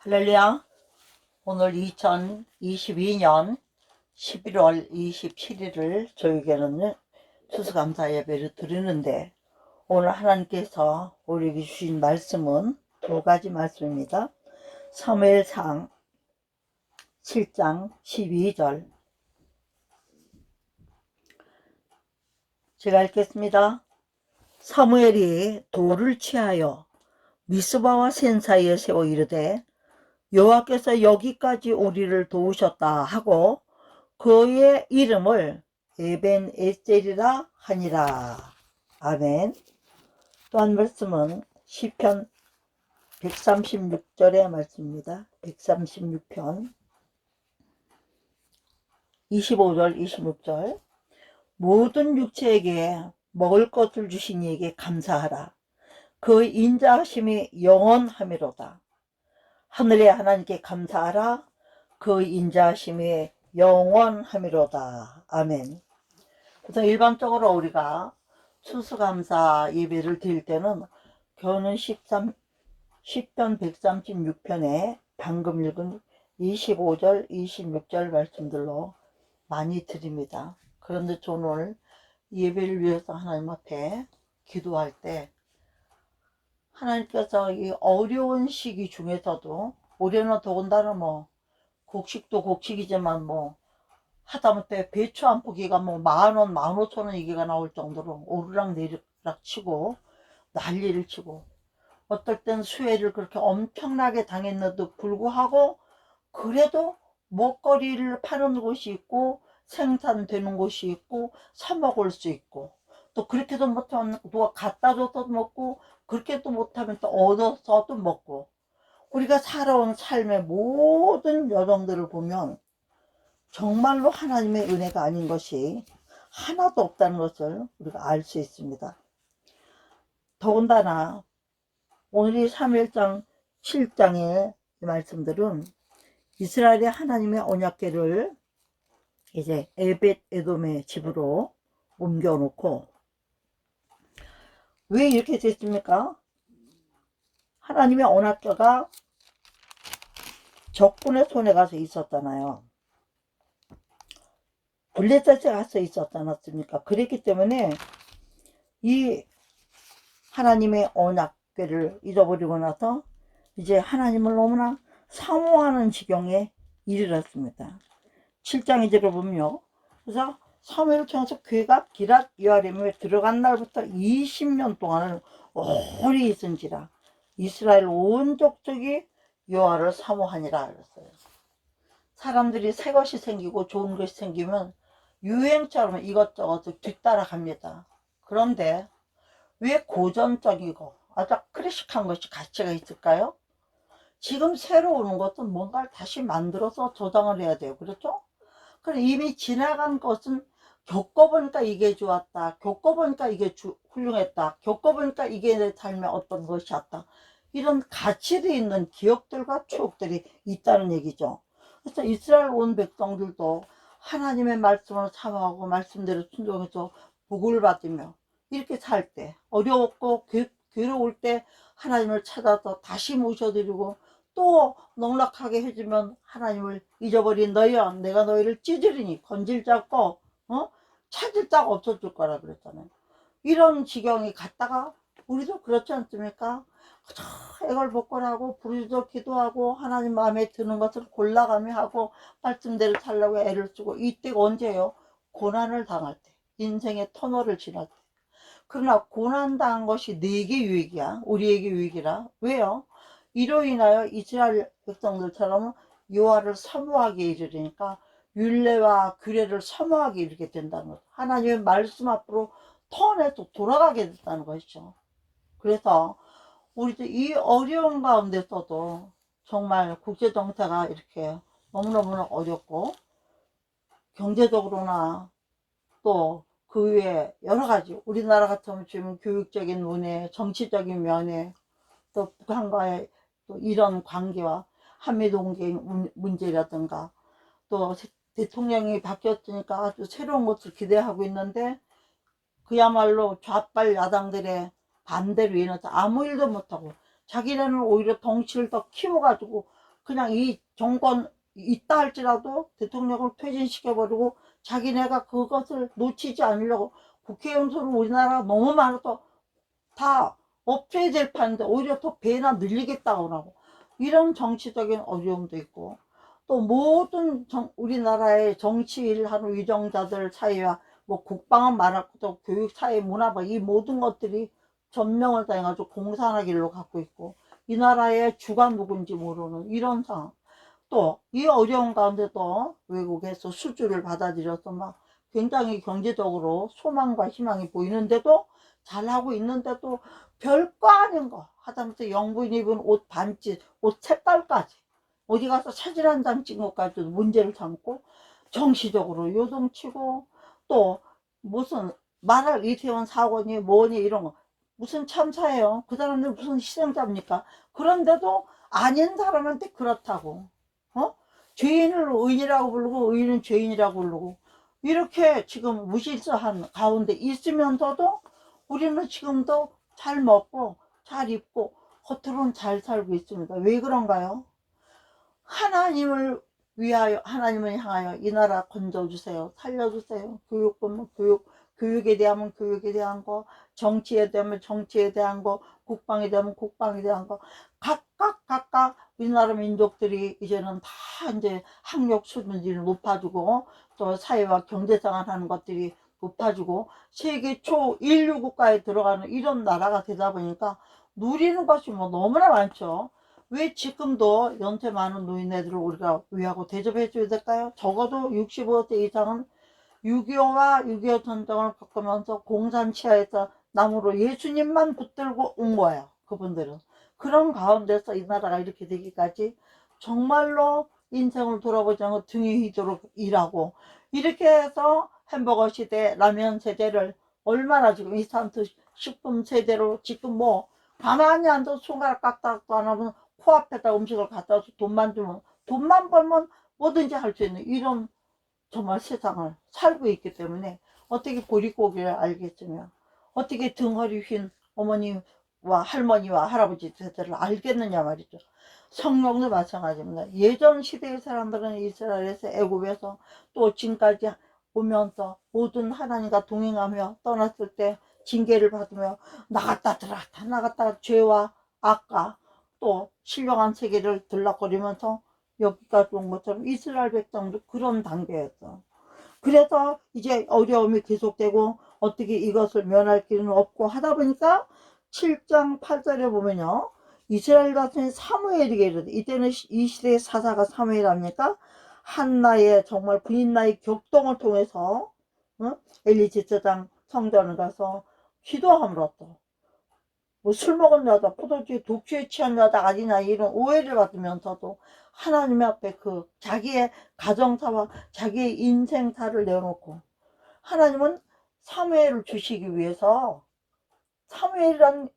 할렐루야. 오늘 2022년 11월 27일을 저에게는 추수감사 예배를 드리는데, 오늘 하나님께서 우리에게 주신 말씀은 두 가지 말씀입니다. 사무엘상 7장 12절, 제가 읽겠습니다. 사무엘이 돌을 취하여 미스바와 센 사이에 세워 이르되, 여호와께서 여기까지 우리를 도우셨다 하고 그의 이름을 에벤 에셀이라 하니라. 아멘. 또 한 말씀은 시편 136절의 말씀입니다. 136편 25절 26절, 모든 육체에게 먹을 것을 주신 이에게 감사하라. 그 인자하심이 영원하미로다. 하늘의 하나님께 감사하라. 그 인자하심이 영원하미로다. 아멘. 그래서 일반적으로 우리가 추수감사 예배를 드릴 때는 교훈은 10편 136편에 방금 읽은 25절 26절 말씀들로 많이 드립니다. 그런데 저는 오늘 예배를 위해서 하나님 앞에 기도할 때, 하나님께서 이 어려운 시기 중에서도, 올해는 더군다나 곡식도 곡식이지만 하다못해 배추 한 포기가 10,000원, 15,000원 이게가 나올 정도로 오르락 내리락 치고 난리를 치고, 어떨 땐 수해를 그렇게 엄청나게 당했는데도 불구하고 그래도 먹거리를 파는 곳이 있고 생산되는 곳이 있고 사 먹을 수 있고, 또 그렇게도 못하면 누가 갖다 줘서 먹고, 그렇게도 못하면 또 얻어서도 먹고, 우리가 살아온 삶의 모든 여정들을 보면 정말로 하나님의 은혜가 아닌 것이 하나도 없다는 것을 우리가 알 수 있습니다. 더군다나 오늘이 3일장 7장의 말씀들은 이스라엘의 하나님의 언약궤를 이제 에벳 에돔의 집으로 옮겨 놓고, 왜 이렇게 됐습니까? 하나님의 언약궤가 적군의 손에 가서 있었잖아요. 블레셋에 가서 있었지 않았습니까? 그랬기 때문에 이 하나님의 언약궤를 잊어버리고 나서 이제 하나님을 너무나 사모하는 지경에 이르렀습니다. 7장 2절을 보면요, 그래서 사무엘을 통해서 궤가 기랏 여아림에 들어간 날부터 20년 동안을 오래 있은지라 이스라엘 온 족속이 여호와를 사모하니라 그랬어요. 사람들이 새 것이 생기고 좋은 것이 생기면 유행처럼 이것저것 뒤따라갑니다. 그런데 왜 고전적이고 아주 클래식한 것이 가치가 있을까요? 지금 새로 오는 것은 뭔가를 다시 만들어서 저장을 해야 돼요. 그렇죠? 그래, 이미 지나간 것은 겪어보니까 이게 좋았다, 겪어보니까 이게 훌륭했다, 겪어보니까 이게 내 삶의 어떤 것이었다, 이런 가치도 있는 기억들과 추억들이 있다는 얘기죠. 그래서 이스라엘 온 백성들도 하나님의 말씀을 사모하고 말씀대로 순종해서 복을 받으며 이렇게 살 때, 어려웠고 괴로울 때 하나님을 찾아서 다시 모셔드리고, 또 농락하게 해주면 하나님을 잊어버린 너희야 내가 너희를 찢으리니 건질 자 없고 찾을 자가 없어질 거라 그랬잖아요. 이런 지경이 갔다가 우리도 그렇지 않습니까? 애걸복걸하고 부르짖어 기도하고 하나님 마음에 드는 것을 골라가며 하고 말씀대로 살려고 애를 쓰고, 이때가 언제예요? 고난을 당할 때, 인생의 터널을 지날 때. 그러나 고난당한 것이 내게 유익이야, 우리에게 유익이라. 왜요? 이로 인하여 이스라엘 백성들처럼 여호와를 사모하게 이르니까 율례와 규례를 사모하게 이르게 된다는 것, 하나님의 말씀 앞으로 턴해서 돌아가게 됐다는 것이죠. 그래서 우리도 이 어려운 가운데서도 정말 국제 정세가 이렇게 너무너무 어렵고, 경제적으로나 또 그 외에 여러 가지, 우리나라 같으면 지금 교육적인 면에, 정치적인 면에, 또 북한과의 또 이런 관계와 한미동맹 문제라든가, 또 대통령이 바뀌었으니까 아주 새로운 것을 기대하고 있는데 그야말로 좌빨 야당들의 반대로 인해서 아무 일도 못하고 자기네는 오히려 덩치를 더 키워가지고 그냥 이 정권 있다 할지라도 대통령을 퇴진시켜버리고 자기네가 그것을 놓치지 않으려고 국회의원 수를 우리나라가 너무 많아서 다 없애야 될 판인데 오히려 더 배나 늘리겠다고 하고 이런 정치적인 어려움도 있고 또 모든 우리나라의 정치 일을 하는 위정자들 사이와 뭐 국방은 말할 것도 교육, 사회, 문화 이 모든 것들이 전명을 당해가지고 공산화길로 갖고 있고 이 나라의 주가 누군지 모르는 이런 상황. 또 이 어려운 가운데도 외국에서 수주를 받아들여서 막 굉장히 경제적으로 소망과 희망이 보이는데도 잘하고 있는데도 별거 아닌 거 하다못해 영부인 입은 옷 반지 옷 색깔까지 어디 가서 사진 한 장 찍은 것까지도 문제를 삼고 정치적으로 요동치고 또 무슨 말할 이태원 사고니 뭐니 이런 거 무슨 참사예요. 그 사람들 무슨 희생자입니까? 그런데도 아닌 사람한테 그렇다고 죄인을 의인이라고 부르고 의인은 죄인이라고 부르고 이렇게 지금 무질서한 가운데 있으면서도 우리는 지금도 잘 먹고 잘 입고 겉으로는 잘 살고 있습니다. 왜 그런가요? 하나님을 위하여 하나님을 향하여 이 나라 건져주세요. 살려주세요. 교육은 교육에 대하면 교육에 대한 거, 정치에 대하면 정치에 대한 거, 국방에 대하면 국방에 대한 거 각각 우리나라 민족들이 이제는 다 이제 학력 수준을 높아지고 또 사회와 경제생활 하는 것들이 높아지고 세계 초인류 국가에 들어가는 이런 나라가 되다 보니까 누리는 것이 뭐 너무나 많죠. 왜 지금도 연세 많은 노인네들을 우리가 위하고 대접해 줘야 될까요? 적어도 65세 이상은 6.25와 6.25 전쟁을 겪으면서 공산 치하에서 나무로 예수님만 붙들고 온 거예요. 그분들은. 그런 가운데서 이 나라가 이렇게 되기까지 정말로 인생을 돌아보지 않고 등이 휘도록 일하고 이렇게 해서 햄버거 시대, 라면 세대를 얼마나 지금 인스턴트 식품 세대로 지금 뭐 가만히 앉아서 손가락 깎다도 안 하면 코앞에다 음식을 갖다 줘서 돈만 주면 돈만 벌면 뭐든지 할 수 있는 이런 정말 세상을 살고 있기 때문에 어떻게 보릿고개를 알겠으며 어떻게 등허리 휜 어머니와 할머니와 할아버지 세대를 알겠느냐 말이죠. 성령도 마찬가지입니다. 예전 시대의 사람들은 이스라엘에서 애굽에서 또 지금까지 오면서 모든 하나님과 동행하며 떠났을 때 징계를 받으며 나갔다 들어갔다 나갔다 죄와 악과 또 신령한 세계를 들락거리면서 여기까지 온 것처럼 이스라엘 백성도 그런 단계였어. 그래서 이제 어려움이 계속되고 어떻게 이것을 면할 길은 없고 하다 보니까 7장 8절에 보면요. 이스라엘 자손이 사무엘에게 이르되 이때는 이 시대의 사사가 사무엘 아닙니까? 한나의 정말 부인나의 격동을 통해서 엘리 제사장 성전을 가서 기도함으로 또 뭐 술 먹은 여자, 포도주에 독주에 취한 여자 아니냐 이런 오해를 받으면서도 하나님 앞에 그 자기의 가정사와 자기의 인생사를 내어놓고 하나님은 사무엘을 주시기 위해서 사무엘이란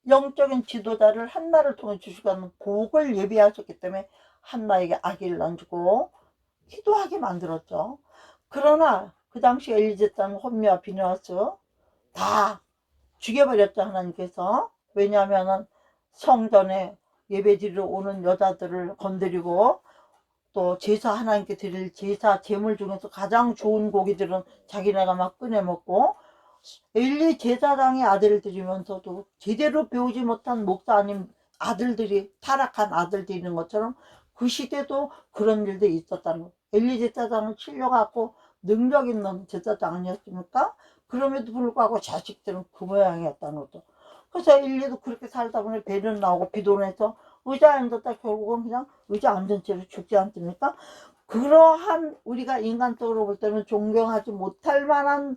영적인 지도자를 한나를 통해 주시고 복을 예비하셨기 때문에 한나에게 아기를 낳아주고 기도하게 만들었죠. 그러나 그 당시 엘리제땅, 혼미와 비느하스 다 죽여버렸죠. 하나님께서. 왜냐하면 성전에 예배드리러 오는 여자들을 건드리고 또 제사 하나님께 드릴 제사 제물 중에서 가장 좋은 고기들은 자기네가 막 꺼내먹고 엘리 제사장의 아들을 들이면서도 제대로 배우지 못한 목사 아닌 아들들이 타락한 아들들이 있는 것처럼 그 시대도 그런 일들이 있었다는 거예요. 엘리 제사장은 실려갖고 능력 있는 제사장 아니었습니까? 그럼에도 불구하고 자식들은 그 모양이었다는 거죠. 그래서 엘리도 그렇게 살다 보니 배는 나오고 비도내서 의자에 앉았다 결국은 그냥 의자 앉은 채로 죽지 않습니까? 그러한 우리가 인간적으로 볼 때는 존경하지 못할 만한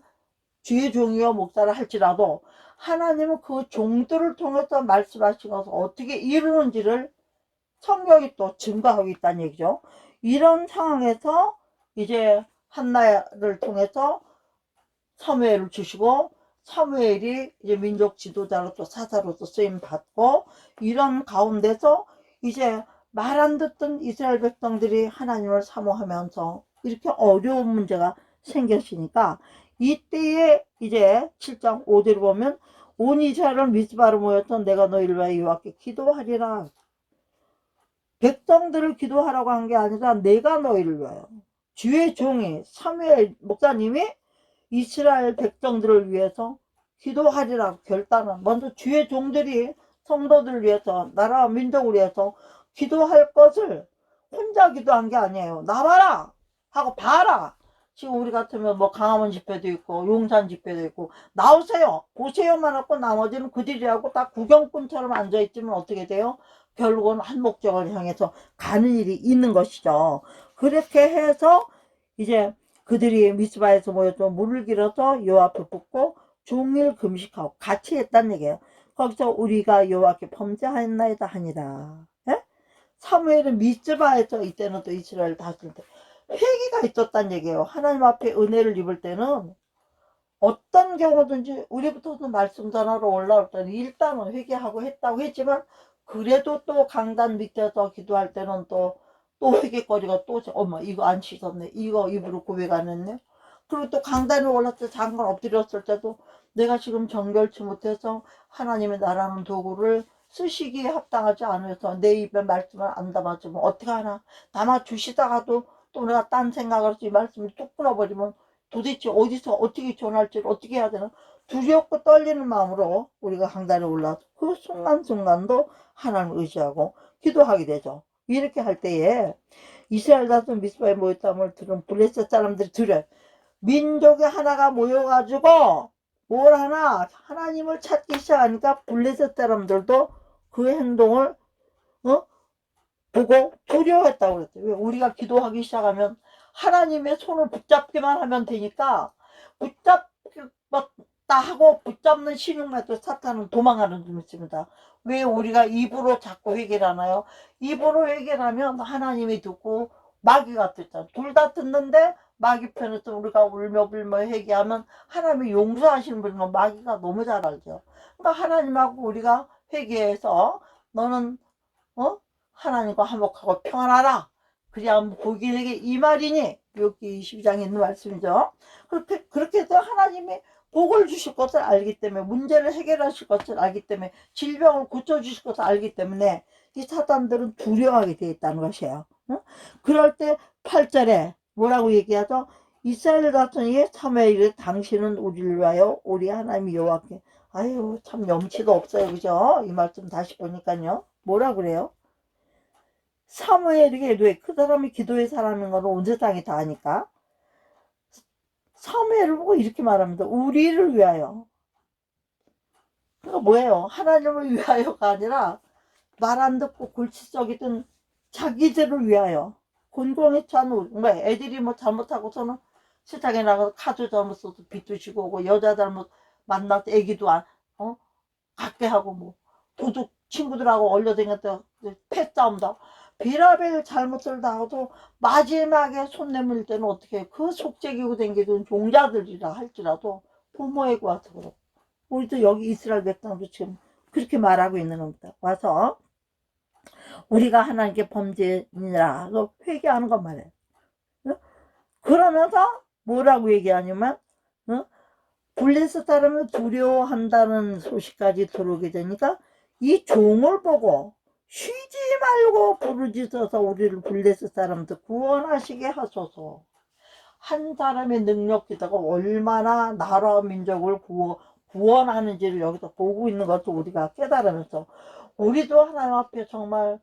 주의 종이와 목사를 할지라도 하나님은 그 종들을 통해서 말씀하신 것을 어떻게 이루는지를 성경이 또 증거하고 있다는 얘기죠. 이런 상황에서 이제 한나를 통해서 사무엘을 주시고 사무엘이 이제 민족 지도자로 또 사사로서 쓰임 받고 이런 가운데서 이제 말 안 듣던 이스라엘 백성들이 하나님을 사모하면서 이렇게 어려운 문제가 생겼으니까 이때에 이제 7장 5절을 보면 온 이스라엘은 미스바로 모였던 내가 너희를 위하여 여호와께 기도하리라. 백성들을 기도하라고 한 게 아니라 내가 너희를 위하여. 주의 종이 사무엘 목사님이 이스라엘 백성들을 위해서 기도하리라고 결단한, 먼저 주의 종들이 성도들을 위해서, 나라와 민족을 위해서 기도할 것을 혼자 기도한 게 아니에요. 나와라 하고 봐라. 지금 우리 같으면 뭐 강화문 집회도 있고 용산 집회도 있고 나오세요 보세요만 하고 나머지는 그들이라고 다 구경꾼처럼 앉아있지만 어떻게 돼요? 결국은 한 목적을 향해서 가는 일이 있는 것이죠. 그렇게 해서 이제 그들이 미스바에서 모여서 물을 길어서 여호와 앞에 붓고 종일 금식하고 같이 했단 얘기예요. 거기서 우리가 여호와께 범죄하였나이다 하니라. 예? 사무엘은 미스바에서, 이때는 또 이스라엘 다스릴 때 회개가 있었단 얘기예요. 하나님 앞에 은혜를 입을 때는 어떤 경우든지 우리부터도 말씀 전하러 올라올 때는 일단은 회개하고 했다고 했지만, 그래도 또 강단 밑에서 기도할 때는 또 회개거리가 또 어머 이거 안 씻었네, 이거 입으로 고백 안 했네. 그리고 또 강단에 올랐을 때 잠깐 엎드렸을 때도 내가 지금 정결치 못해서 하나님의 나라는 도구를 쓰시기에 합당하지 않아서 내 입에 말씀을 안 담아주면 어떻게 하나, 담아주시다가도 또 내가 딴 생각을 해서 이 말씀을 뚝 끊어버리면 도대체 어디서 어떻게 전할지를 어떻게 해야 되나 두렵고 떨리는 마음으로 우리가 강단에 올라서 그 순간순간도 하나님을 의지하고 기도하게 되죠. 이렇게 할 때에 이스라엘 다스 미스바에 모였다을 들은 블레셋 사람들이 들어요. 민족이 하나가 모여가지고 뭘 하나 하나님을 찾기 시작하니까 블레셋 사람들도 그 행동을 보고 두려워했다고 그랬어요. 왜? 우리가 기도하기 시작하면 하나님의 손을 붙잡기만 하면 되니까 붙잡다 하고 붙잡는 신용만도 사탄은 도망가는 줄 믿습니다. 왜 우리가 입으로 자꾸 회개를 하나요? 입으로 회개를 하면 하나님이 듣고 마귀가 듣잖아. 둘 다 듣는데 마귀 편에서 우리가 울며 불며 회개하면 하나님이 용서하시는 분이면 마귀가 너무 잘 알죠. 그러니까 하나님하고 우리가 회개해서 너는 하나님과 화목하고 평안하라. 그래야 복이 이 말이니. 여기 22장에 있는 말씀이죠. 그렇게 해서 하나님이 복을 주실 것을 알기 때문에, 문제를 해결하실 것을 알기 때문에, 질병을 고쳐주실 것을 알기 때문에 이 사단들은 두려워하게 되어 있다는 것이에요. 그럴 때 8절에 뭐라고 얘기하죠? 이스라엘 자손이 사무엘이 당신은 우리를 위하여 우리 하나님 여호와께, 아유 참 염치도 없어요, 그죠? 이 말씀 다시 보니까요. 뭐라 그래요? 사무엘에게 왜 그 사람이 기도의 사람인 거는 온 세상이 다 아니까 사무엘을 보고 이렇게 말합니다. 우리를 위하여. 그러니까 뭐예요? 하나님을 위하여가 아니라 말 안 듣고 골칫적이든 자기들을 위하여. 곤공에 처한 뭐 애들이 뭐 잘못하고서는 세상에 나가서 카드 잘못 써서 빚도 지고 오고, 여자 잘못 만나서 애기도 갖게 하고, 뭐 도둑 친구들하고 얼려다녔다 패싸움다, 비라벨 잘못을 당하도 마지막에 손 내밀 때는 어떻게 해? 그 속죄기고 댕기던 종자들이라 할지라도 부모에게 와서 그래. 우리도 여기 이스라엘 백성도 지금 그렇게 말하고 있는 겁니다. 와서 우리가 하나님께 범죄인이라 회개하는 것 말이에요. 그러면서 뭐라고 얘기하냐면 블레셋 사람을 두려워한다는 소식까지 들어오게 되니까 이 종을 보고 쉬지 말고 부르짖어서 우리를 블레셋 사람들 구원하시게 하소서. 한 사람의 능력 기도가 얼마나 나라와 민족을 구원하는지를 여기서 보고 있는 것을 우리가 깨달으면서 우리도 하나님 앞에 정말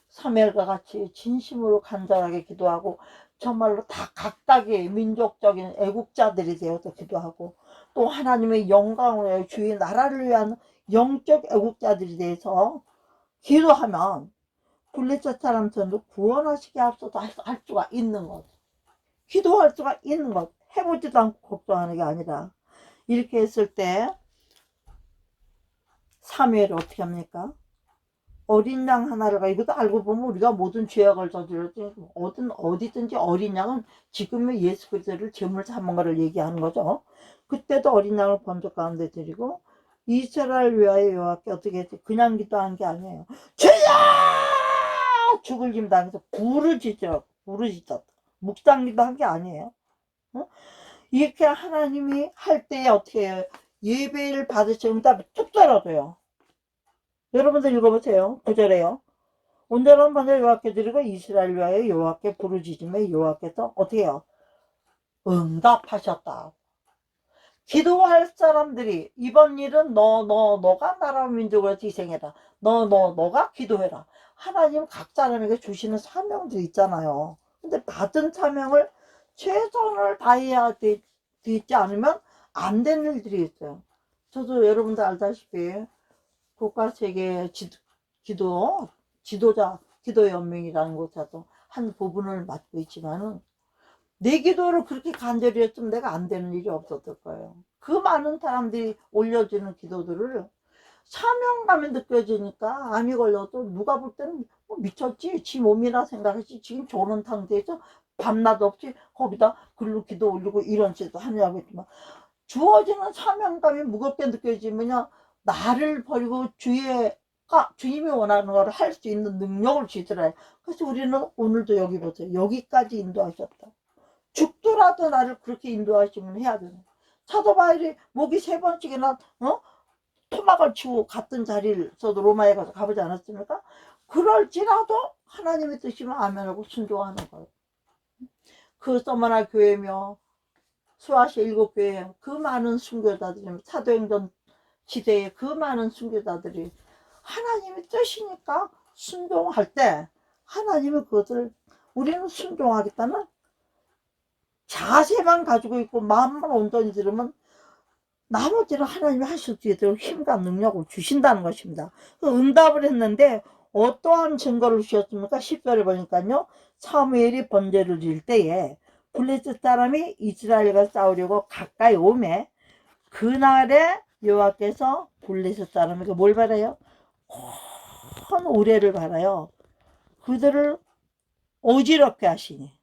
사무엘과 같이 진심으로 간절하게 기도하고 정말로 다 각각의 민족적인 애국자들이 되어서 기도하고, 또 하나님의 영광을 위해 주의 나라를 위한 영적 애국자들이 돼서 기도하면 블레셋 사람들도 구원하시게 앞서서 할 수가 있는 것, 기도할 수가 있는 것, 해보지도 않고 걱정하는 게 아니라. 이렇게 했을 때 사무엘이 어떻게 합니까? 어린 양 하나를 가, 이것도 알고 보면 우리가 모든 죄악을 저질렀지, 어디든지 어린 양은 지금의 예수 그리스도를 제물 삼은 거를 얘기하는 거죠. 그때도 어린 양을 번족 가운데 드리고 이스라엘 위하여 여호와께 어떻게 했지? 그냥 기도한 게 아니에요. 주야! 죽을 힘 당해서 부르짖었다. 묵상 기도한 게 아니에요. 이렇게 하나님이 할 때에 어떻게 해요? 예배를 받으시 응답이 뚝 떨어져요. 여러분들 읽어보세요. 9절에요. 온전한 번제를 여호와께 드리고 이스라엘 위하여 여호와께 부르짖음에 여호와께서 어떻게 해요? 응답하셨다. 기도할 사람들이 이번 일은 너가 나라 민족을 희생해라. 너가 기도해라. 하나님 각 사람에게 주시는 사명도 있잖아요. 근데 받은 사명을 최선을 다해야 되지 않으면 안 되는 일들이 있어요. 저도 여러분들 알다시피 국가세계 지도자 기도연맹이라는 곳에서 한 부분을 맡고 있지만은 내 기도를 그렇게 간절히 했으면 내가 안 되는 일이 없었을 거예요. 그 많은 사람들이 올려주는 기도들을 사명감이 느껴지니까 암이 걸려도 누가 볼 때는 미쳤지, 지 몸이나 생각했지, 지금 저런 상태에서 밤낮 없이 거기다 글로 기도 올리고 이런 짓도 하냐고 했지만, 주어지는 사명감이 무겁게 느껴지면 나를 버리고 주님이 원하는 걸 할 수 있는 능력을 주시더라고요. 그래서 우리는 오늘도 여기 보세요. 여기까지 인도하셨다. 죽더라도 나를 그렇게 인도하시면 해야 되는. 사도 바울이 목이 3번씩이나 토막을 치고 갔던 자리를 저도 로마에 가서 가보지 않았습니까? 그럴지라도 하나님의 뜻이면 아멘하고 순종하는 거예요. 그 서머나 교회며 수아시 7교회 그 많은 순교자들이, 사도행전 시대에 그 많은 순교자들이 하나님의 뜻이니까 순종할 때 하나님은 그것을, 우리는 순종하겠다는 자세만 가지고 있고 마음만 온전히 들으면 나머지는 하나님이 하실 수 있도록 힘과 능력을 주신다는 것입니다. 그 응답을 했는데 어떠한 증거를 주셨습니까? 10절에 보니까요, 사무엘이 번제를 드릴 때에 블레셋 사람이 이스라엘과 싸우려고 가까이 오매 그날에 여호와께서 블레셋 사람에게 뭘 바라요? 큰 우레를 바라요. 그들을 어지럽게 하시니,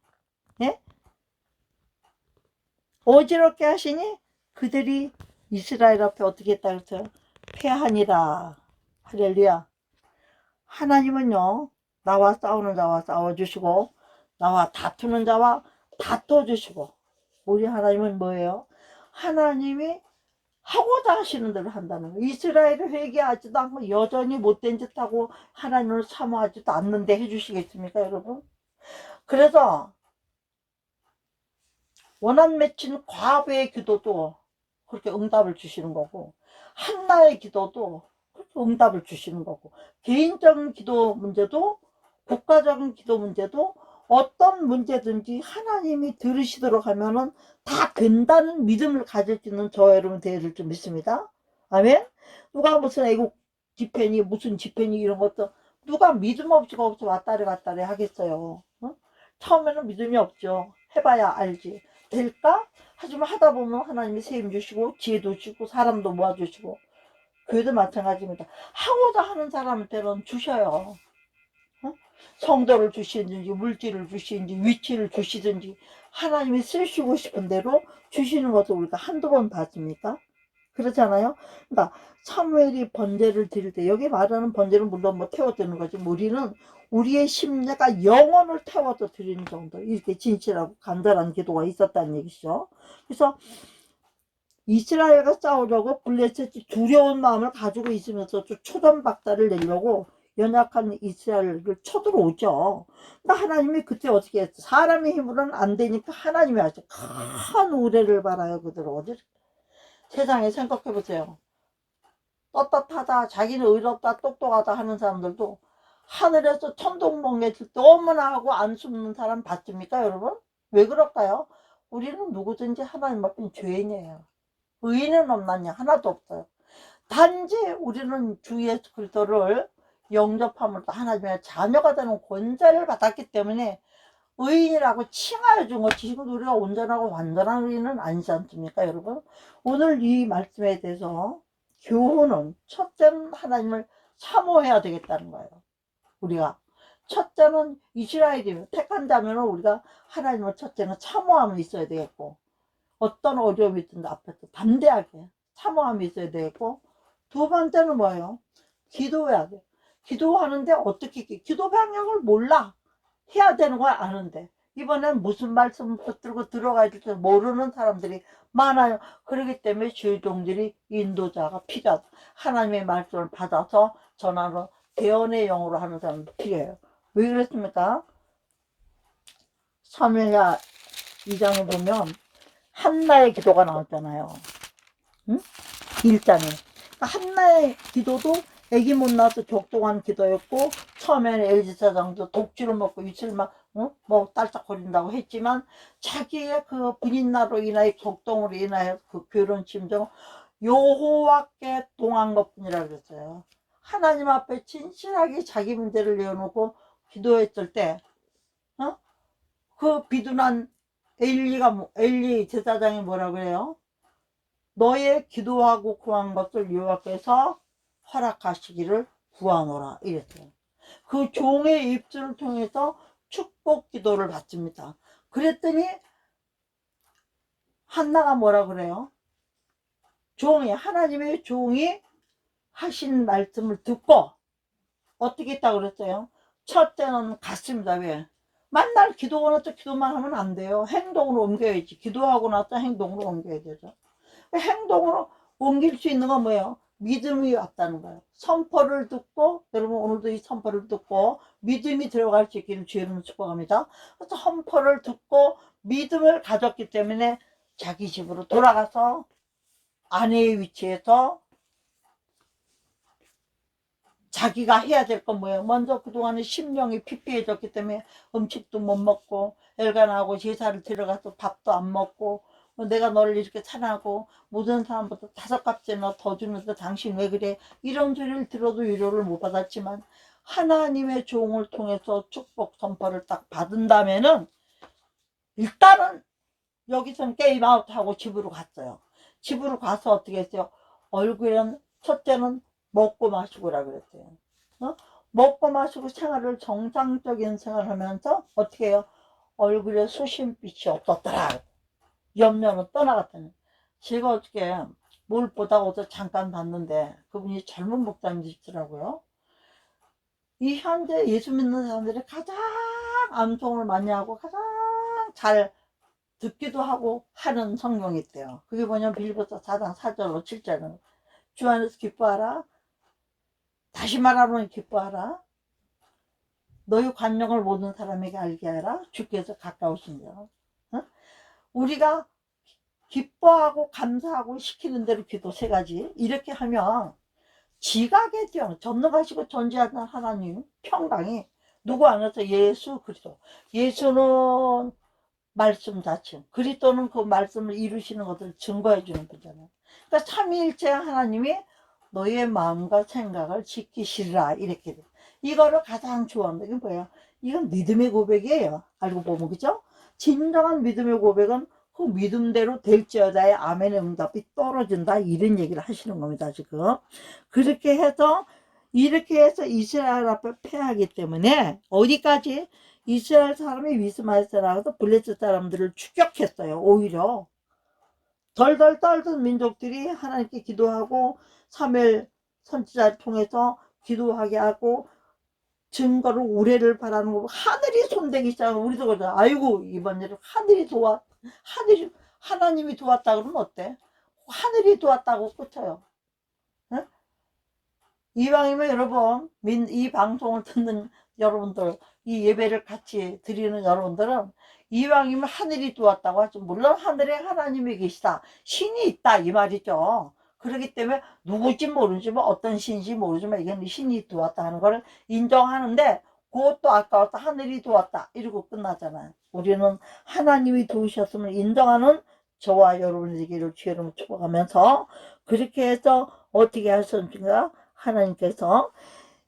예? 어지럽게 하시니 그들이 이스라엘 앞에 어떻게 했다 그랬어요? 패하니라. 할렐루야. 하나님은요, 나와 싸우는 자와 싸워주시고 나와 다투는 자와 다퉈주시고, 우리 하나님은 뭐예요? 하나님이 하고자 하시는 대로 한다는 거예요. 이스라엘을 회개하지도 않고 여전히 못된 짓하고 하나님을 사모하지도 않는데 해주시겠습니까, 여러분? 그래서 원한 맺힌 과부의 기도도 그렇게 응답을 주시는 거고, 한나의 기도도 그렇게 응답을 주시는 거고, 개인적인 기도 문제도 국가적인 기도 문제도 어떤 문제든지 하나님이 들으시도록 하면은 다 된다는 믿음을 가질 수 있는 저 여러분 되어질 줄 믿습니다. 아멘. 누가 무슨 애국 집회니 무슨 집회니 이런 것도 누가 믿음 없이가 없이 왔다리 갔다리 하겠어요. 어? 처음에는 믿음이 없죠. 해봐야 알지. 될까? 하지만 하다 보면 하나님이 세임 주시고 지혜도 주시고 사람도 모아주시고, 교회도 마찬가지입니다. 하고자 하는 사람한테는 주셔요. 성도를 주시든지 물질을 주시든지 위치를 주시든지 하나님이 쓰시고 싶은 대로 주시는 것을 우리가 한두 번 봤습니까? 그렇잖아요. 그러니까 사무엘이 번제를 드릴 때, 여기 말하는 번제는 물론 뭐 태워드는 거지, 우리는 우리의 심내가 영혼을 태워서 드리는 정도, 이렇게 진실하고 간절한 기도가 있었다는 얘기죠. 그래서 이스라엘과 싸우려고 블레셋이 두려운 마음을 가지고 있으면서 초전박살을 내려고 연약한 이스라엘을 쳐들어오죠. 그러니까 하나님이 그때 어떻게 했어? 사람의 힘으로는 안 되니까 하나님이 아주 큰 우레를 바라요. 그들 어디 세상에 생각해 보세요. 떳떳하다, 자기는 의롭다, 똑똑하다 하는 사람들도 하늘에서 천둥번개 칠 때 어머나 하고 안 숨는 사람 봤습니까, 여러분? 왜 그럴까요? 우리는 누구든지 하나님 앞에 죄인이에요. 의인은 없나냐? 하나도 없어요. 단지 우리는 주 예수 그리스도를 영접함으로 하나님의 자녀가 되는 권세를 받았기 때문에 의인이라고 칭하여 준 것이, 지금 우리가 온전하고 완전한 의인은 아니지 않습니까, 여러분? 오늘 이 말씀에 대해서 교훈은, 첫째는 하나님을 사모해야 되겠다는 거예요. 우리가 첫째는 이스라엘이 택한 자면 우리가 하나님을 첫째는 사모함이 있어야 되겠고, 어떤 어려움이 있든 앞에서 담대하게 사모함이 있어야 되겠고, 두 번째는 뭐예요? 기도해야 돼. 기도하는데 어떻게 기도 방향을 몰라. 해야 되는 걸 아는데 이번엔 무슨 말씀 붙들고 들어가야 될지 모르는 사람들이 많아요. 그렇기 때문에 주의 종들이 인도자가 필요하다. 하나님의 말씀을 받아서 전하러 대언의 영으로 하는 사람도 필요해요. 왜 그랬습니까? 사무엘하 2장에 보면 한나의 기도가 나왔잖아요. 응? 1장에. 한나의 기도도 애기 못 낳아서 격동한 기도였고, 처음에는 엘지사장도 독주를 먹고 이슬막 뭐 딸짝거린다고 했지만, 자기의 그 분인나로 인하여 격동으로 인하여 그 결혼 심정 여호와께 동한 것뿐이라 그랬어요. 하나님 앞에 진실하게 자기 문제를 내어놓고 기도했을 때, 그 비둔한 엘리 제사장이 뭐라 그래요? 너의 기도하고 구한 것을 여호와께서 허락하시기를 구하노라 이랬어요. 그 종의 입술을 통해서 축복 기도를 받습니다. 그랬더니 한나가 뭐라 그래요? 하나님의 종이 하신 말씀을 듣고 어떻게 했다고 그랬어요? 첫째는 갔습니다. 왜? 맨날 기도하고 나서 기도만 하면 안 돼요. 행동으로 옮겨야지. 기도하고 나서 행동으로 옮겨야 되죠. 행동으로 옮길 수 있는 건 뭐예요? 믿음이 왔다는 거예요. 선포를 듣고, 여러분 오늘도 이 선포를 듣고 믿음이 들어갈 수 있기를 주의를 축복합니다. 그래서 선포를 듣고 믿음을 가졌기 때문에 자기 집으로 돌아가서 아내의 위치에서 자기가 해야 될 건 뭐예요? 먼저 그동안에 심령이 피폐해졌기 때문에 음식도 못 먹고 엘가나하고 제사를 들어가서 밥도 안 먹고, 내가 너를 이렇게 사랑하고 모든 사람보다 5값이나 더 주는데 당신 왜 그래? 이런 소리를 들어도 위로를 못 받았지만 하나님의 종을 통해서 축복 선포를 딱 받은다면은 일단은 여기선 게임 아웃하고 집으로 갔어요. 집으로 가서 어떻게 했어요? 얼굴은 첫째는 먹고 마시고라 그랬어요. 먹고 마시고 생활을 정상적인 생활을 하면서 어떻게 해요? 얼굴에 수신빛이 없었더라. 염려는 떠나갔다는. 제가 어떻게 뭘 보다가 어제 잠깐 봤는데 그분이 젊은 목사님이시더라고요. 이 현재 예수 믿는 사람들이 가장 암송을 많이 하고 가장 잘 듣기도 하고 하는 성경이 있대요. 그게 뭐냐면 빌립보서 4장 4절로 7절은 주 안에서 기뻐하라. 다시 말하면 기뻐하라. 너희 관용을 모든 사람에게 알게 하라. 주께서 가까우신다. 우리가 기뻐하고 감사하고 시키는 대로 기도 3가지 이렇게 하면 지각에 뛰어 전능하시고 존재하는 하나님 평강이 누구 안에서 예수 그리스도. 예수는 말씀 자체, 그리스도는 그 말씀을 이루시는 것을 증거해 주는 분이잖아요. 그러니까 삼위일체 하나님이 너의 마음과 생각을 지키시리라 이렇게 돼. 이거를 가장 좋아한다. 이건 뭐예요? 이건 믿음의 고백이에요. 알고 보면, 그죠? 진정한 믿음의 고백은 그 믿음대로 될지어다의 아멘의 응답이 떨어진다 이런 얘기를 하시는 겁니다. 지금 그렇게 해서 이렇게 해서 이스라엘 앞에 패하기 때문에 어디까지 이스라엘 사람이 미스마에서 나가서 블레셋 사람들을 추격했어요. 오히려 덜덜 떨던 민족들이 하나님께 기도하고 사무엘 선지자를 통해서 기도하게 하고 증거를 우레를 바라는 거 하늘이 손대기 시작하면 우리도 그러죠. 아이고 이번 일을 하늘이 하나님이 도왔다 그러면 어때? 하늘이 도왔다고 끝쳐요. 응? 이왕이면 여러분 이 방송을 듣는 여러분들, 이 예배를 같이 드리는 여러분들은 이왕이면 하늘이 도왔다고 하죠. 물론 하늘에 하나님이 계시다, 신이 있다 이 말이죠. 그렇기 때문에 누구지 모르지만 어떤 신인지 모르지만 이건 신이 도왔다 하는 걸 인정하는데, 그것도 아까워서 하늘이 도왔다 이러고 끝나잖아요. 우리는 하나님이 도우셨음을 인정하는 저와 여러분에게를 주의로 축복하면서 그렇게 해서 어떻게 하셨는가, 하나님께서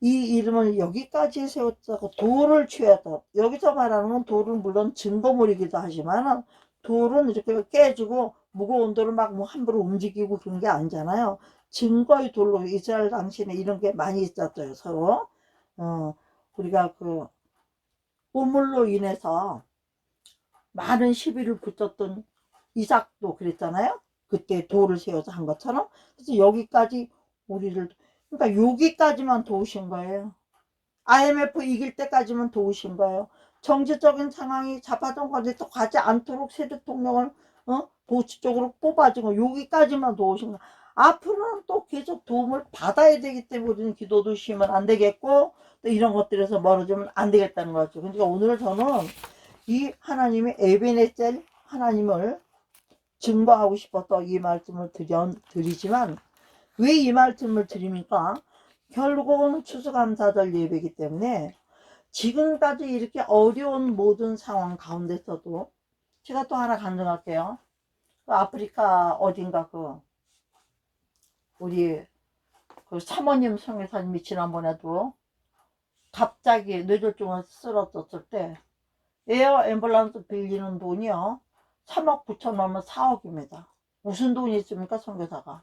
이 이름을 여기까지 세웠다고 돌을 취하다. 여기서 말하는 건 돌은 물론 증거물이기도 하지만 돌은 이렇게 깨지고 무거운 돌을 막 뭐 함부로 움직이고 그런 게 아니잖아요. 증거의 돌로 이스라엘 당시에 이런 게 많이 있었어요. 서로 우리가 그 우물로 인해서 많은 시비를 붙였던 이삭도 그랬잖아요. 그때 돌을 세워서 한 것처럼. 그래서 여기까지 우리를, 그러니까 여기까지만 도우신 거예요. IMF 이길 때까지만 도우신 거예요. 정치적인 상황이 자파정 과제도 가지 않도록 새 대통령을 보수 쪽으로 뽑아준 거 여기까지만 도우신 거. 앞으로는 또 계속 도움을 받아야 되기 때문에 우리는 기도도 쉬면 안 되겠고 또 이런 것들에서 멀어지면 안 되겠다는 거죠. 그러니까 오늘 저는 이 하나님의 에베네셀 하나님을 증거하고 싶어서 이 말씀을 드리지만 왜 이 말씀을 드립니까? 결국은 추수감사절 예배이기 때문에 지금까지 이렇게 어려운 모든 상황 가운데서도 제가 또 하나 간증할게요. 그 아프리카 어딘가 우리 사모님 성교사님이 지난번에도 갑자기 뇌졸중을 쓰러졌을 때 에어 앰뷸런스 빌리는 돈이요 3억 9천 넘으면 4억입니다. 무슨 돈이 있습니까 선교사가.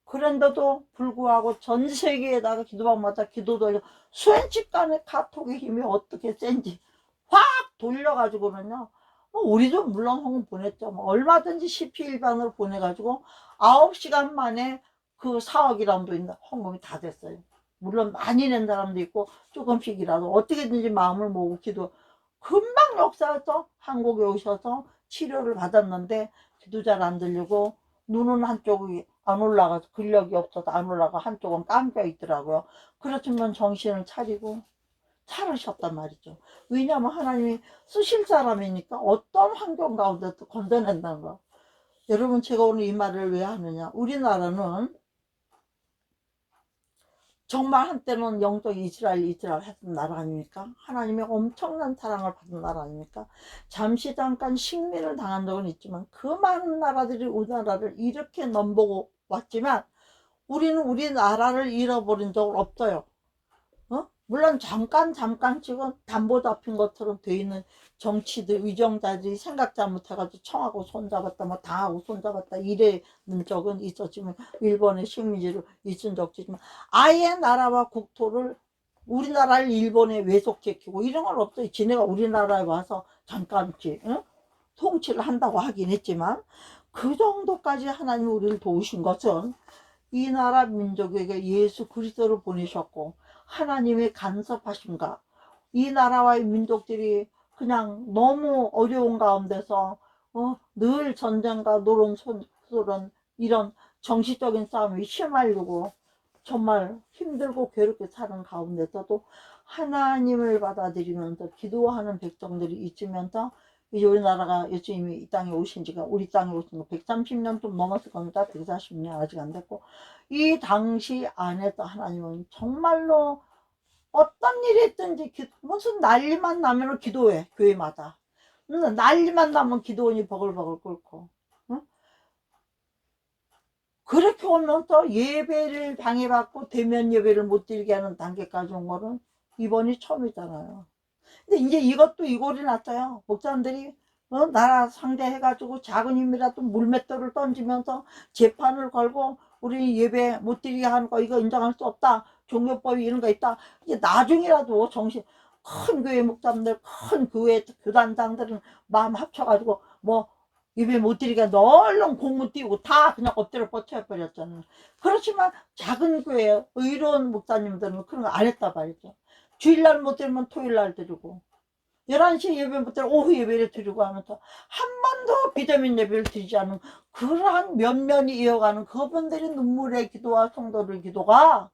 그런데도 불구하고 전 세계에다가 기도방마다 기도 돌려 순식간에 카톡의 힘이 어떻게 센지 확 돌려가지고는요 우리도 물론 헌금 보냈죠. 얼마든지 CP 일반으로 보내가지고 9시간 만에 그 4억이라는 돈이 헌금이 다 됐어요. 물론 많이 낸 사람도 있고 조금씩이라도 어떻게든지 마음을 모으고 기도 금방 역사에서 한국에 오셔서 치료를 받았는데 기도 잘 안 들리고 눈은 한쪽이 안 올라가서 근력이 없어서 안 올라가 한쪽은 감겨 있더라고요. 그렇지만 정신을 차리고 살으셨단 말이죠. 왜냐하면 하나님이 쓰실 사람이니까 어떤 환경 가운데도 건져낸다는 거. 여러분 제가 오늘 이 말을 왜 하느냐. 우리나라는 정말 한때는 영적 이스라엘 했던 나라 아닙니까? 하나님의 엄청난 사랑을 받은 나라 아닙니까? 잠깐 식민을 당한 적은 있지만 그 많은 나라들이 우리나라를 이렇게 넘보고 왔지만 우리는 우리나라를 잃어버린 적은 없어요. 물론 잠깐씩은 담보 잡힌 것처럼 돼 있는 정치들 위정자들이 생각 잘못해가지고 청하고 손잡았다 뭐 당하고 손잡았다 이래는 적은 있었지만 일본의 식민지로 있은 적도 있지만 아예 나라와 국토를 우리나라를 일본에 왜속시키고 이런 건 없어요. 지네가 우리나라에 와서 잠깐씩 통치를 한다고 하긴 했지만 그 정도까지 하나님이 우리를 도우신 것은 이 나라 민족에게 예수 그리스도를 보내셨고 하나님의 간섭하심과 이 나라와의 민족들이 그냥 너무 어려운 가운데서 늘 전쟁과 노름소란 이런 정치적인 싸움이 휘말리고 정말 힘들고 괴롭게 사는 가운데서도 하나님을 받아들이면서 기도하는 백성들이 있으면서 이제 우리나라가 예수님이 이 땅에 오신 지가 우리 땅에 오신 거 130년 좀 넘었을 겁니다. 140년 아직 안 됐고 이 당시 안에서 하나님은 정말로 어떤 일이 있든지 무슨 난리만 나면 기도해 교회마다 난리만 나면 기도원이 버글버글 끓고 그렇게 오면서 예배를 방해받고 대면 예배를 못 드리게 하는 단계까지 온 거는 이번이 처음이잖아요. 근데 이제 이것도 이골이 났어요. 목사님들이 나라 상대해가지고 작은 힘이라도 물맷돌을 던지면서 재판을 걸고 우리 예배 못 드리게 하는 거 이거 인정할 수 없다. 종교법이 이런 거 있다. 이제 나중이라도 큰 교회 목사님들 큰 교회 교단장들은 마음 합쳐가지고 뭐 예배 못 드리게 얼른 공문 띄우고 다 그냥 엎드려 뻗쳐버렸잖아요. 그렇지만 작은 교회 의로운 목사님들은 그런 거 안 했다 말이죠. 주일날 못 드리면 토요일날 드리고 11시 예배 못 드리고 오후 예배를 드리고 하면서 한 번도 비대면 예배를 드리지 않은 그러한 면면이 이어가는 그분들의 눈물의 기도와 성도의 기도가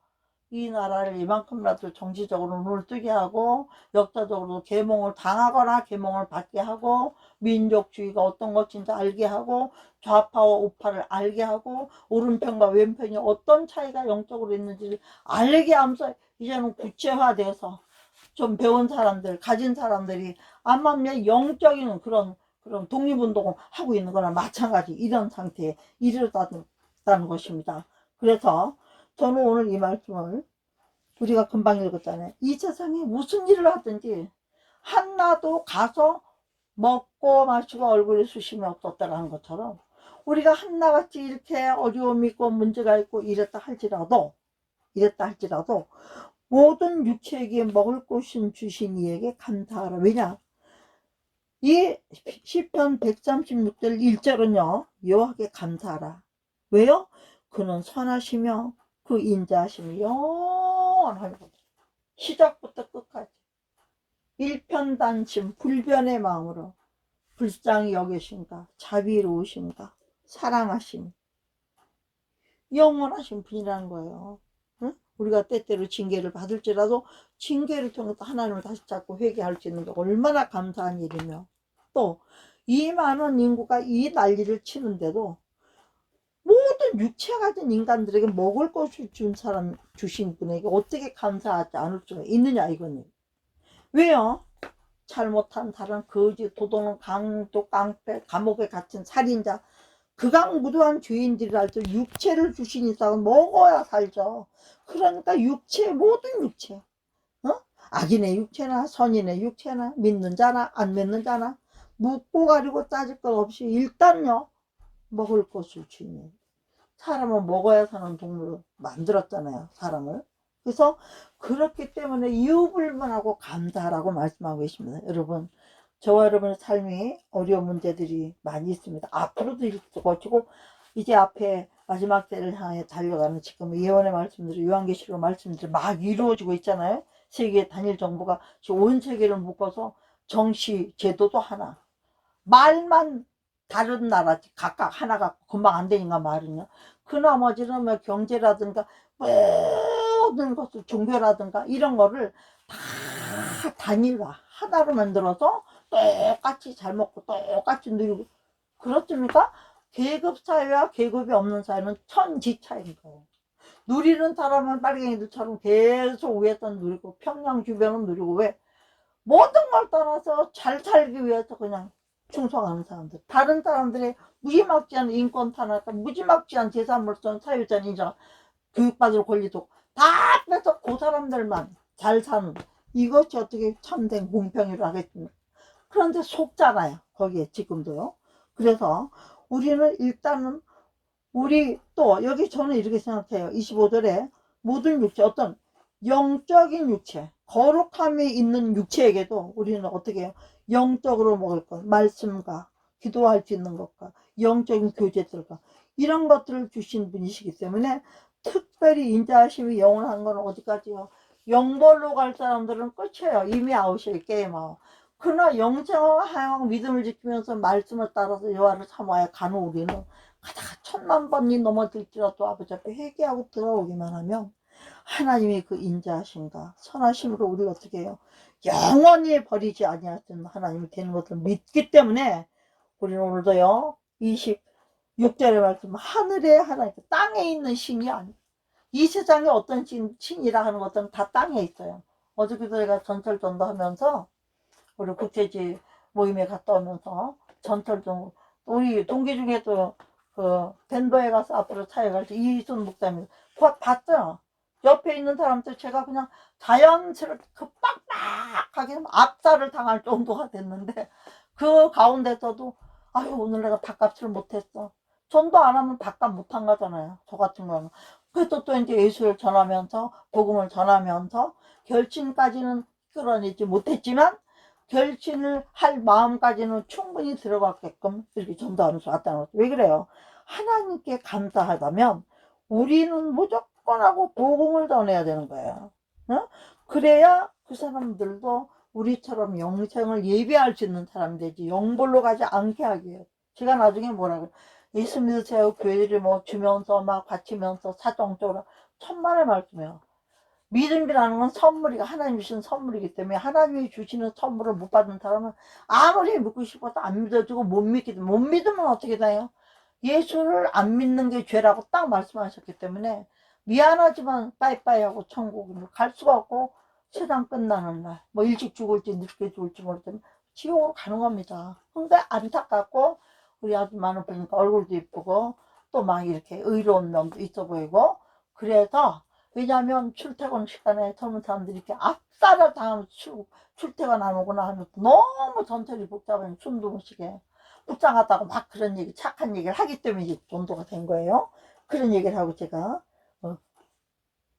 이 나라를 이만큼이라도 정치적으로 눈을 뜨게 하고 역사적으로 계몽을 당하거나 계몽을 받게 하고 민족주의가 어떤 것인지 알게 하고 좌파와 우파를 알게 하고 오른편과 왼편이 어떤 차이가 영적으로 있는지를 알게 하면서 이제는 구체화돼서 좀 배운 사람들 가진 사람들이 아마 영적인 그런 독립운동을 하고 있는 거나 마찬가지 이런 상태에 이르렀다는 것입니다. 그래서 저는 오늘 이 말씀을 우리가 금방 읽었잖아요. 이 세상에 무슨 일을 하든지 하나도 가서 먹고 마시고 얼굴에 수심이 없었다라는 것처럼 우리가 한나같이 이렇게 어려움이 있고 문제가 있고 이랬다 할지라도 모든 육체에게 먹을 것은 주신 이에게 감사하라. 왜냐? 이 시편 136절 1절은요 여호와께 감사하라. 왜요? 그는 선하시며 그 인자하심이 영원하고 시작부터 끝까지 일편단심 불변의 마음으로 불쌍히 여기심과 자비로우심과 사랑하심 영원하신 분이라는 거예요. 응? 우리가 때때로 징계를 받을지라도 징계를 통해서 하나님을 다시 찾고 회개할 수 있는 게 얼마나 감사한 일이며, 또 이 많은 인구가 이 난리를 치는데도 모든 육체 가진 인간들에게 먹을 것을 준 사람, 주신 분에게 어떻게 감사하지 않을 수가 있느냐 이거는. 왜요? 잘못한 사람, 거지, 도둑놈, 강도, 깡패, 감옥에 갇힌 살인자, 극악무도한 죄인들이랄 때 육체를 주신 이상은 먹어야 살죠. 그러니까 육체, 모든 육체, 악인의 육체나 선인의 육체나 믿는 자나 안 믿는 자나 묻고 가리고 따질 것 없이 일단요 먹을 것을 주니, 사람은 먹어야 사는 동물로 만들었잖아요, 사람을. 그래서 그렇기 때문에 이유불문하고 감사하라고 말씀하고 계십니다. 여러분, 저와 여러분의 삶이 어려운 문제들이 많이 있습니다. 앞으로도 있을 것이고, 이제 앞에 마지막 때를 향해 달려가는 지금 예언의 말씀들이, 요한계시록 말씀들이 막 이루어지고 있잖아요. 세계 단일 정부가 지금 온 세계를 묶어서 정시 제도도 하나, 말만 다른 나라 각각 하나가 금방 안 되니까 말은요. 그 나머지는 뭐 경제라든가 모든 것을, 종교라든가 이런 거를 다 단일화 하나로 만들어서 똑같이 잘 먹고 똑같이 누리고, 그렇습니까? 계급 사회와 계급이 없는 사회는 천지 차이인 거예요. 누리는 사람은 빨갱이들처럼 계속 위에서 누리고 평양 주변은 누리고, 왜? 모든 걸 떠나서 잘 살기 위해서 그냥 충성하는 사람들, 다른 사람들의 무지막지한 인권 탄압과 무지막지한 재산물성 사유자는 인정, 교육받을 권리도 다 빼서 그 사람들만 잘 사는, 이것이 어떻게 참된 공평이라고 하겠습니까? 그런데 속잖아요, 거기에 지금도요. 그래서 우리는 일단은, 우리 또 여기 저는 이렇게 생각해요. 25절에 모든 육체, 어떤 영적인 육체, 거룩함이 있는 육체에게도 우리는 어떻게 해요? 영적으로 먹을 것, 말씀과 기도할 수 있는 것과 영적인 교제들과 이런 것들을 주신 분이시기 때문에, 특별히 인자하심이 영원한 건 어디까지요? 영벌로 갈 사람들은 끝이에요. 이미 아웃이에요, 게임 아웃. 그러나 영생과 하영 믿음을 지키면서 말씀을 따라서 여호와를 사모하여 가는 우리는 가다가 1000만 번이 넘어질지라도 아버지 앞에 회개하고 들어오기만 하면 하나님이 그 인자하심과 선하심으로 우리를 어떻게 해요? 영원히 버리지 아니하시는 하나님이 되는 것을 믿기 때문에, 우리는 오늘도요 26절의 말씀, 하늘의 하나님, 땅에 있는 신이 아니에요. 이 세상에 어떤 신이라 하는 것들은 다 땅에 있어요. 어저께도 제가 전철 전도하면서 우리 국제지 모임에 갔다 오면서 전철, 우리 동기 중에도 그 덴버에 가서 앞으로 차에 갈 때 이순 목사님 봤죠? 옆에 있는 사람들 제가 그냥 자연스럽게 그 빡빡하게 압살을 당할 정도가 됐는데, 그 가운데서도 아유 오늘 내가 밥값을 못했어. 전도 안 하면 밥값 못한 거잖아요, 저 같은 경우는. 그래도 또 이제 예수를 전하면서 복음을 전하면서 결심까지는 끌어내지 못했지만 결심을 할 마음까지는 충분히 들어갔게끔 이렇게 전도하면서 왔다는 거죠. 왜 그래요? 하나님께 감사하다면 우리는 무조건 하고 복음을 전해야 되는 거예요. 어? 그래야 그 사람들도 우리처럼 영생을 예비할 수 있는 사람이 되지, 영벌로 가지 않게 하기 위해. 제가 나중에 뭐라고, 예수 믿으세요 교회를 뭐 주면서 막 바치면서 사정적으로 천만의 말씀이에요. 믿음이라는 건 선물이가 하나님 주신 선물이기 때문에, 하나님이 주시는 선물을 못 받은 사람은 아무리 믿고 싶어도 안 믿어지고 못 믿으면 어떻게 돼요? 예수를 안 믿는 게 죄라고 딱 말씀하셨기 때문에, 미안하지만 빠이빠이 하고 천국으로 갈 수가 없고, 세상 끝나는 날 뭐 일찍 죽을지 늦게 죽을지 모를 때는 지옥으로 가는 겁니다. 근데 안타깝고, 우리 아줌마는 보니까 얼굴도 이쁘고 또 막 이렇게 의로운 면도 있어 보이고, 그래서 왜냐하면 출퇴근 시간에 젊은 사람들이 이렇게 압살을 당하면 출퇴근 안 오거나 하면 너무 전철이 복잡하면 숨도 못 쉬게 불쌍하다고 막 그런 얘기, 착한 얘기를 하기 때문에 이제 전도가 된 거예요. 그런 얘기를 하고 제가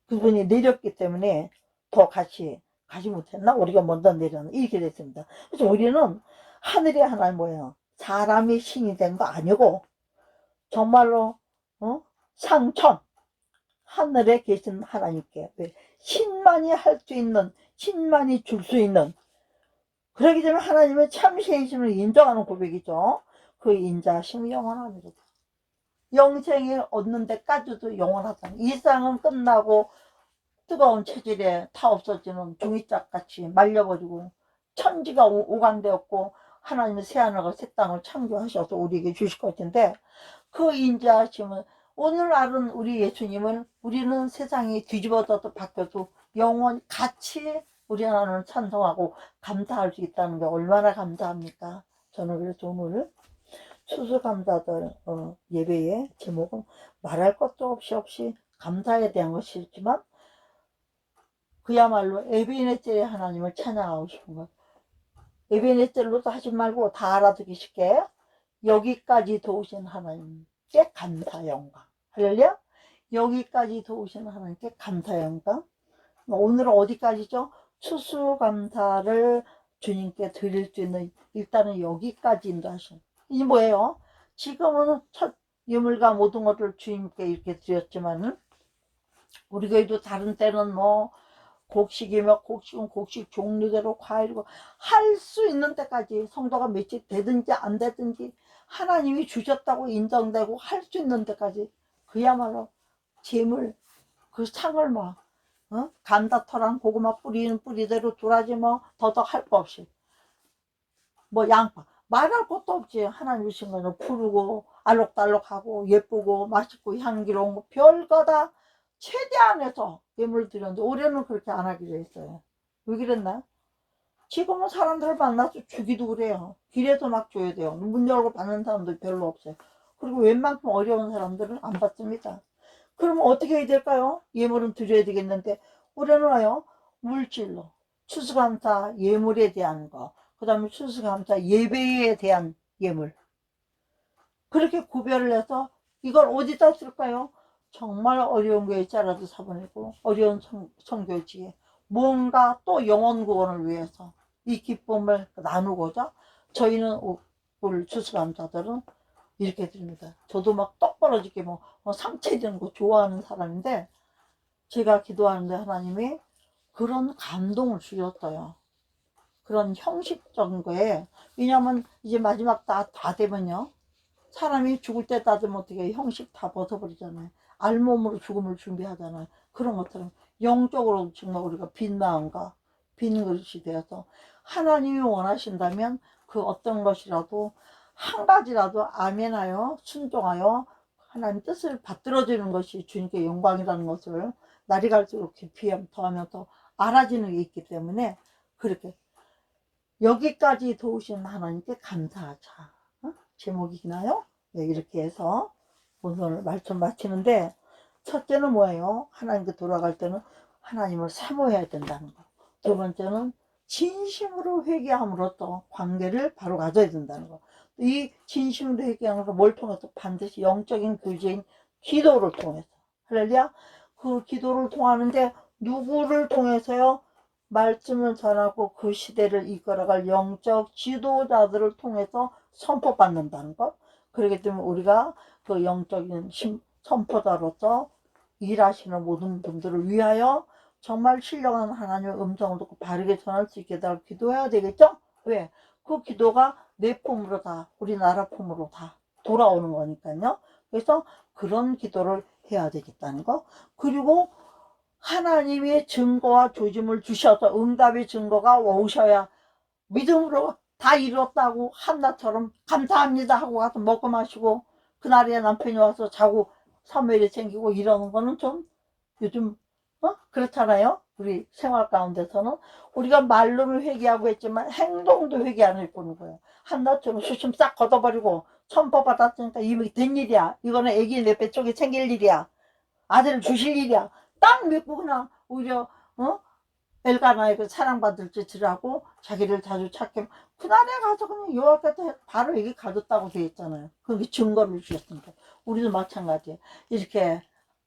그분이 내렸기 때문에 더 같이 가지 못했나? 우리가 먼저 내렸나? 이렇게 됐습니다. 그래서 우리는 하늘의 하나님, 뭐예요? 사람이 신이 된 거 아니고 정말로 상천, 하늘에 계신 하나님께, 신만이 할 수 있는, 신만이 줄 수 있는, 그렇기 때문에 하나님의 참신이심을 인정하는 고백이죠. 그 인자심이 영원합니다. 영생을 얻는 데까지도 영원하다. 이 세상은 끝나고 뜨거운 체질에 다 없어지는 종이짝같이 말려버리고 천지가 오간되었고 하나님의 새하늘과 새 땅을 창조하셔서 우리에게 주실 것인데, 그 인자하심은 오늘 알은 우리 예수님을 우리는 세상이 뒤집어져도 바뀌어도 영원히 같이 우리 하나님을 찬송하고 감사할 수 있다는 게 얼마나 감사합니까? 저는 그래서 오늘 추수감사절 예배의 제목은 말할 것도 없이 감사에 대한 것이지만 그야말로 에베네셀의 하나님을 찬양하고 싶은 것. 에베네셀로도 하지 말고 다 알아듣기 쉽게 여기까지 도우신 하나님께 감사 영광. 할렐루야. 여기까지 도우신 하나님께 감사 영광. 오늘은 어디까지죠? 추수감사를 주님께 드릴 수 있는, 일단은 여기까지 인도하신. 이 뭐예요? 지금은 첫 예물과 모든 것을 주님께 이렇게 드렸지만은 우리 교회도 다른 때는 뭐 곡식이며 곡식은 곡식 종류대로 과일이고 할 수 있는 때까지 성도가 며칠 되든지 안 되든지 하나님이 주셨다고 인정되고 할 수 있는 때까지 그야말로 재물 그 상을 막 감자터랑 고구마 뿌리는 뿌리대로 두라지 뭐 더덕 할 거 없이 뭐 양파 말할 것도 없지. 하나님 주신 거는 푸르고 알록달록하고 예쁘고 맛있고 향기로운 거 별거 다 최대한해서 예물 드렸는데 올해는 그렇게 안 하기로 했어요. 왜 그랬나? 지금은 사람들을 만나서 주기도 그래요. 길에서 막 줘야 돼요. 문 열고 받는 사람도 별로 없어요. 그리고 웬만큼 어려운 사람들은 안 받습니다. 그러면 어떻게 해야 될까요? 예물은 드려야 되겠는데 올해는 와요. 물질로 추수감사 예물에 대한 거, 그 다음에 추수감사 예배에 대한 예물, 그렇게 구별을 해서 이걸 어디다 쓸까요? 정말 어려운 거에 짜라도 사보내고 어려운 선교지에 뭔가 또 영혼 구원을 위해서 이 기쁨을 나누고자 저희는 올 추수감사들은 이렇게 드립니다. 저도 막 똑부러지게 뭐 상체 되는 거 좋아하는 사람인데 제가 기도하는데 하나님이 그런 감동을 주셨어요. 그런 형식적인 거에. 왜냐면 이제 마지막 다 되면요 사람이 죽을 때 따지면 어떻게 형식 다 벗어버리잖아요. 알몸으로 죽음을 준비하잖아요. 그런 것처럼 영적으로 정말 우리가 빈 마음과 빈 그릇이 되어서 하나님이 원하신다면 그 어떤 것이라도 한 가지라도 아멘하여 순종하여 하나님 뜻을 받들어주는 것이 주님께 영광이라는 것을 날이 갈수록 깊이 더하면서 알아지는 게 있기 때문에 그렇게 여기까지 도우신 하나님께 감사하자. 제목이나요? 네, 이렇게 해서 오늘 말씀 마치는데, 첫째는 뭐예요? 하나님께 돌아갈 때는 하나님을 사모해야 된다는 거. 두 번째는 진심으로 회개함으로써 관계를 바로 가져야 된다는 거. 이 진심으로 회개함으로써 뭘 통해서? 반드시 영적인 교제인 기도를 통해서. 할렐루야. 그 기도를 통하는데 누구를 통해서요? 말씀을 전하고 그 시대를 이끌어갈 영적 지도자들을 통해서 선포받는다는 것. 그렇기 때문에 우리가 그 영적인 선포자로서 일하시는 모든 분들을 위하여 정말 신령한 하나님의 음성을 듣고 바르게 전할 수 있게 달 기도해야 되겠죠? 왜? 그 기도가 내 품으로 다, 우리나라 품으로 다 돌아오는 거니까요. 그래서 그런 기도를 해야 되겠다는 거. 그리고 하나님의 증거와 조짐을 주셔서 응답의 증거가 오셔야 믿음으로 다 이뤘다고 한나처럼 감사합니다 하고 가서 먹고 마시고 그날에 남편이 와서 자고 사무엘이 생기고 이러는 거는 좀 요즘 그렇잖아요. 우리 생활 가운데서는 우리가 말로는 회개하고 했지만 행동도 회개 안 해보는 거예요. 한나처럼 수심 싹 걷어버리고 천퍼 받았으니까 이미 된 일이야. 이거는 애기 내 배 쪽에 챙길 일이야. 아들을 주실 일이야. 딱 믿고 그냥 오히려 엘가나의 그 사랑받을 짓을 하고 자기를 자주 찾게 그날에 가서 그냥 요 앞에 바로 여기 가졌다고 돼 있잖아요. 그게 증거를 주셨으니까 우리도 마찬가지예요. 이렇게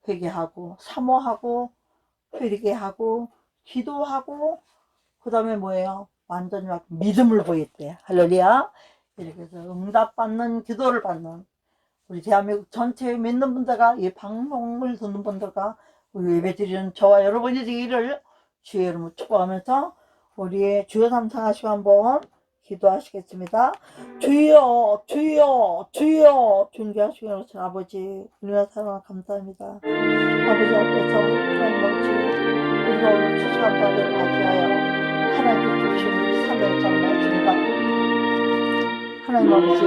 회개하고 사모하고 회개하고 기도하고 그 다음에 뭐예요? 완전히 막 믿음을 보였대요. 할렐루야. 이렇게 해서 응답받는 기도를 받는 우리 대한민국 전체 믿는 분들과 이 방송을 듣는 분들과 우리 예배드리는 저와 여러분이 되기를 주의 이름으로 축복하면서 우리의 주여 삼창하시고 한번 기도하시겠습니다. 주여 주여 주여 존귀하시고 계신 아버지 은혜와 사랑 감사합니다. 아버지 앞에서 하나님 아버지 우리가 오늘 추수감사를 맞이하여 하나님께 주신 사명장 말씀과 하나님 아버지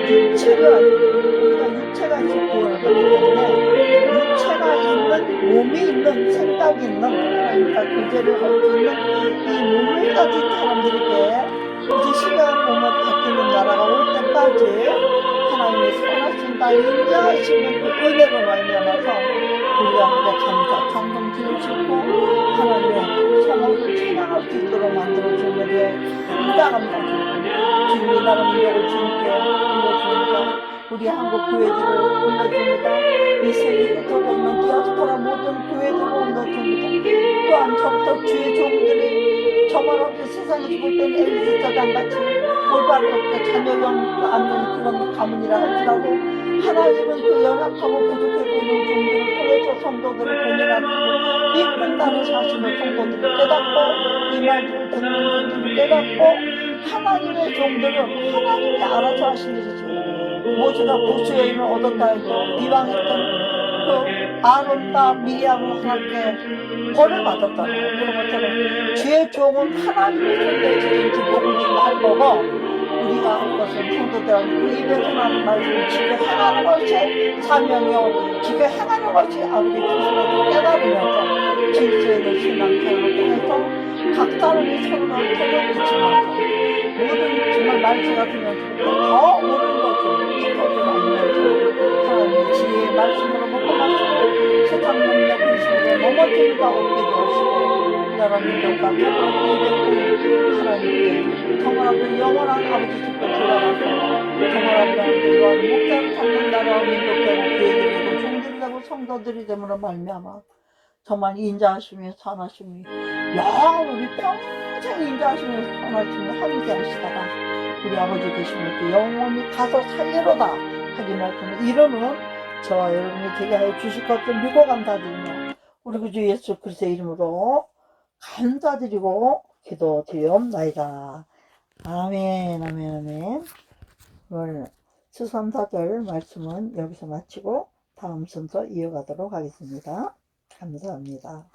육체가 우리가 육체가 있어 구원을 받기 때문에 육체가 있는 몸이 있는 생각이 있는 하나님과 교제를 할 수 있는 이 몸을 가진 사람들에게 이제 시간 보면 바뀌는 나라가 올 때까지 하나님의 선하신 다 인자하시는 그 은혜로 말미암아서 우리가 그때 감사 찬송 드릴 수 있고 하나님의 성호를 찬양할 수 있도록 만들어주는 것에 감사드리고 주님이 나라 민족을 주님께 올려줍니다. 우리 한국 교회들을 올려줍니다. 이 세계 흩어져 있는 디아스포라 모든 교회들을 올려줍니다. 또한 저부터 주의 종들이 저만 없이 세상에서 볼 때는 엘리사장같이 올바르게 없게 자녀형 않는 그런 가문이라 할지라도 하나님은 그 연약하고 부족해 보이는 종들을 통해서 성도들을 보내라고 이끈다는 사실을 성도들이 깨닫고 이 말들을 듣는 종들이 깨닫고 하나님의 종들은 하나님이 알아서 하신 일이지. 모세가 구스 여인을 얻었다 해도 비방했던 그 아론과 미리암을 하나님께 벌을 받았다고. 그런 것처럼 주의 종은 하나님의 손대시든지 목을 할 거고 우리가 할 것은 성도들한테 그 입에서 나는 말씀을 지켜 행하는 것이 사명이요 지켜 행하는 것이 아버지 뜻을 깨달으면서 질서의 신앙생활을 통해서 각 사람이 서로가 통을 미치면서 모든 정말 말씀 같으면서 더 옳은 것을 지켜주고 알면서 하나님의 지혜의 말씀으로 먹고 마시고 세상 능력 의식으로 넘어지기가 없게 되었고 나라 민족과 결혼 이백도 하나님께 정말하고 영원한 아버지 집에 들어가서 정말하고 하나님께 목자를 찾는 나라와 민족되고 교회들이 되고 종들이 되고 성도들이 되므로 말미암아 정말 인자하심이 선하심이 영원히 평생 인자하심이 선하심이 함께 하시다가 우리 아버지 계시면 그 영원히 가서 살리로다 하기 말씀을 이름은 저와 여러분이 되게 하여 주실 것을 믿고 감사드리며 우리 구주 예수 그리스도의 이름으로 감사드리고 기도드리옵나이다. 아멘 아멘 아멘. 오늘 수삼사절 말씀은 여기서 마치고 다음 순서 이어가도록 하겠습니다. 감사합니다.